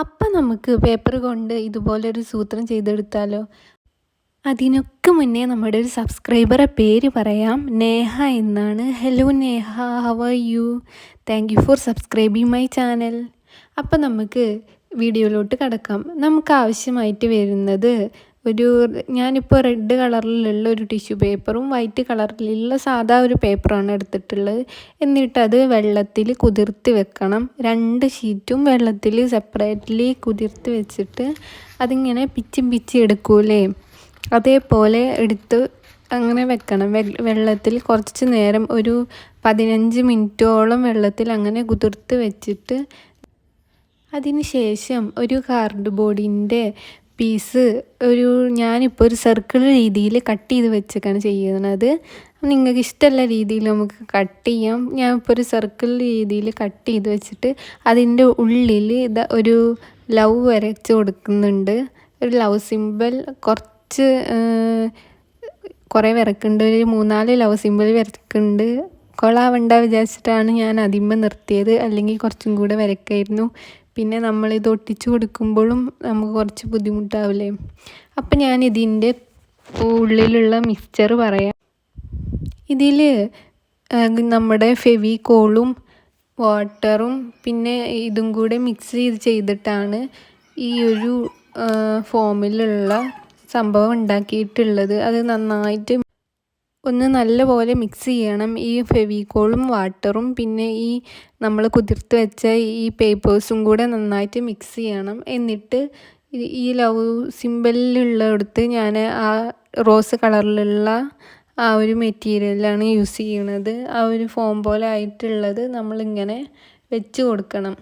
അപ്പം നമുക്ക് പേപ്പർ കൊണ്ട് ഇതുപോലൊരു സൂത്രം ചെയ്തെടുത്താലോ? അതിനൊക്കെ മുന്നേ നമ്മുടെ ഒരു സബ്സ്ക്രൈബറെ പേര് പറയാം. നേഹ എന്നാണ്. Hello Neha, how are you? Thank you for subscribing my channel. അപ്പം നമുക്ക് വീഡിയോയിലോട്ട് കിടക്കാം. നമുക്ക് ആവശ്യമായിട്ട് വരുന്നത് ഞാനിപ്പോൾ റെഡ് കളറിലുള്ള ഒരു ടിഷ്യൂ പേപ്പറും വൈറ്റ് കളറിലുള്ള സാധാ ഒരു പേപ്പറാണ് എടുത്തിട്ടുള്ളത്. എന്നിട്ട് അത് വെള്ളത്തിൽ കുതിർത്ത് വെക്കണം. 2 ഷീറ്റും വെള്ളത്തിൽ സെപ്പറേറ്റ്ലി കുതിർത്ത് വെച്ചിട്ട് അതിങ്ങനെ പിച്ചി എടുക്കൂലേ, അതേപോലെ എടുത്ത് അങ്ങനെ വെക്കണം. വെള്ളത്തിൽ കുറച്ച് നേരം, ഒരു 15 മിനിറ്റോളം വെള്ളത്തിൽ അങ്ങനെ കുതിർത്ത് വെച്ചിട്ട് അതിന് ശേഷം ഒരു കാർഡ് ബോർഡിൻ്റെ പീസ് ഞാനിപ്പോൾ ഒരു സർക്കിൾ രീതിയിൽ കട്ട് ചെയ്ത് വെച്ചൊക്കെയാണ് ചെയ്യുന്നത്. നിങ്ങൾക്ക് ഇഷ്ടമുള്ള രീതിയിൽ നമുക്ക് കട്ട് ചെയ്യാം. ഞാനിപ്പോൾ ഒരു സർക്കിൾ രീതിയിൽ കട്ട് ചെയ്ത് വെച്ചിട്ട് അതിൻ്റെ ഉള്ളിൽ ഒരു ലവ് വരച്ച് കൊടുക്കുന്നുണ്ട്. ഒരു ലവ് സിമ്പിൾ കുറേ വരക്കുന്നുണ്ട്. ഒരു 3-4 ലവ് സിമ്പിൾ വരക്കുന്നുണ്ട്. കൊളാവണ്ട വിചാരിച്ചിട്ടാണ് ഞാൻ അതിന്മേൽ നിർത്തിയത്. അല്ലെങ്കിൽ കുറച്ചും കൂടെ വരക്കായിരുന്നു. പിന്നെ നമ്മളിത് ഒട്ടിച്ചു കൊടുക്കുമ്പോഴും നമുക്ക് കുറച്ച് ബുദ്ധിമുട്ടാവില്ലേ. അപ്പം ഞാൻ ഇതിൻ്റെ ഉള്ളിലുള്ള മിക്സ്ചർ പറയാം. ഇതിൽ നമ്മുടെ ഫെവിക്കോളും വാട്ടറും പിന്നെ ഇതും കൂടെ മിക്സ് ചെയ്തിട്ടാണ് ഈ ഒരു ഫോമിലുള്ള സംഭവം ഉണ്ടാക്കിയിട്ടുള്ളത്. അത് നന്നായിട്ട് നല്ലപോലെ മിക്സ് ചെയ്യണം. ഈ ഫെവിക്കോളും വാട്ടറും പിന്നെ നമ്മൾ കുതിർത്ത് വെച്ച ഈ പേപ്പേഴ്സും കൂടെ നന്നായിട്ട് മിക്സ് ചെയ്യണം. എന്നിട്ട് ഈ ലവ് സിമ്പലിലുള്ളിടത്ത് ഞാൻ ആ റോസ് കളറിലുള്ള ആ ഒരു മെറ്റീരിയലാണ് യൂസ് ചെയ്യണത്. ആ ഒരു ഫോം പോലെ ആയിട്ടുള്ളത് നമ്മളിങ്ങനെ വെച്ച് കൊടുക്കണം.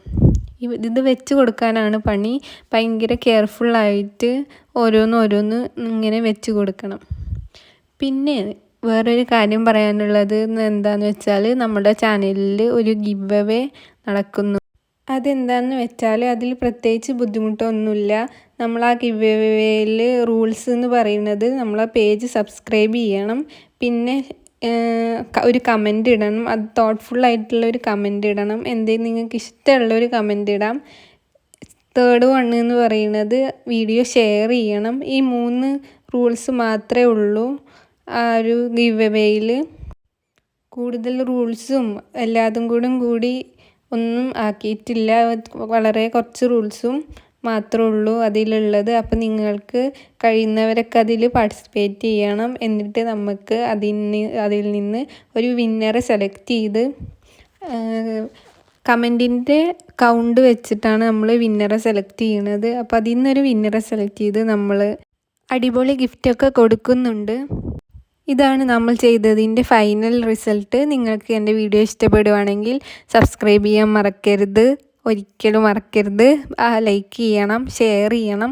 ഇത് വെച്ച് കൊടുക്കാനാണ് പണി. ഭയങ്കര കെയർഫുള്ളായിട്ട് ഓരോന്ന് ഇങ്ങനെ വെച്ച് കൊടുക്കണം. പിന്നെ വേറൊരു കാര്യം പറയാനുള്ളത് എന്താണെന്ന് വെച്ചാൽ, നമ്മുടെ ചാനലിൽ ഒരു ഗിവ് അവേ നടക്കുന്നു. അതെന്താണെന്ന് വെച്ചാൽ അതിൽ പ്രത്യേകിച്ച് ബുദ്ധിമുട്ടൊന്നുമില്ല. നമ്മൾ ആ ഗിവ് അവേയിൽ റൂൾസ് എന്ന് പറയുന്നത്, നമ്മൾ ആ പേജ് സബ്സ്ക്രൈബ് ചെയ്യണം. പിന്നെ ഒരു കമൻറ്റ് ഇടണം. അത് തോട്ട്ഫുള്ളായിട്ടുള്ള ഒരു കമൻറ്റ് ഇടണം. നിങ്ങൾക്ക് ഇഷ്ടമുള്ള ഒരു കമൻറ്റ് ഇടാം. 3rd വൺ എന്ന് പറയുന്നത് വീഡിയോ ഷെയർ ചെയ്യണം. ഈ 3 റൂൾസ് മാത്രമേ ഉള്ളൂ ആ ഒരു ഗിവ് അവേയിൽ. കൂടുതൽ റൂൾസും എല്ലാതും കൂടി ഒന്നും ആക്കിയിട്ടില്ല. വളരെ കുറച്ച് റൂൾസും മാത്രമേ ഉള്ളൂ അതിലുള്ളത്. അപ്പം നിങ്ങൾക്ക് കഴിയുന്നവരൊക്കെ അതിൽ പാർട്ടിസിപ്പേറ്റ് ചെയ്യണം. എന്നിട്ട് നമുക്ക് അതിൽ നിന്ന് ഒരു വിന്നറെ സെലക്ട് ചെയ്ത് കമൻറ്റിൻ്റെ കൗണ്ട് വെച്ചിട്ടാണ് നമ്മൾ വിന്നറെ സെലക്ട് ചെയ്യണത്. അപ്പോൾ അതിൽ നിന്നൊരു വിന്നറെ സെലക്ട് ചെയ്ത് നമ്മൾ അടിപൊളി ഗിഫ്റ്റൊക്കെ കൊടുക്കുന്നുണ്ട്. ഇതാണ് നമ്മൾ ചെയ്തതിൻ്റെ ഫൈനൽ റിസൾട്ട്. നിങ്ങൾക്ക് എൻ്റെ വീഡിയോ ഇഷ്ടപ്പെടുവാണെങ്കിൽ സബ്സ്ക്രൈബ് ചെയ്യാൻ മറക്കരുത്. ഒരിക്കലും മറക്കരുത്. ലൈക്ക് ചെയ്യണം, ഷെയർ ചെയ്യണം.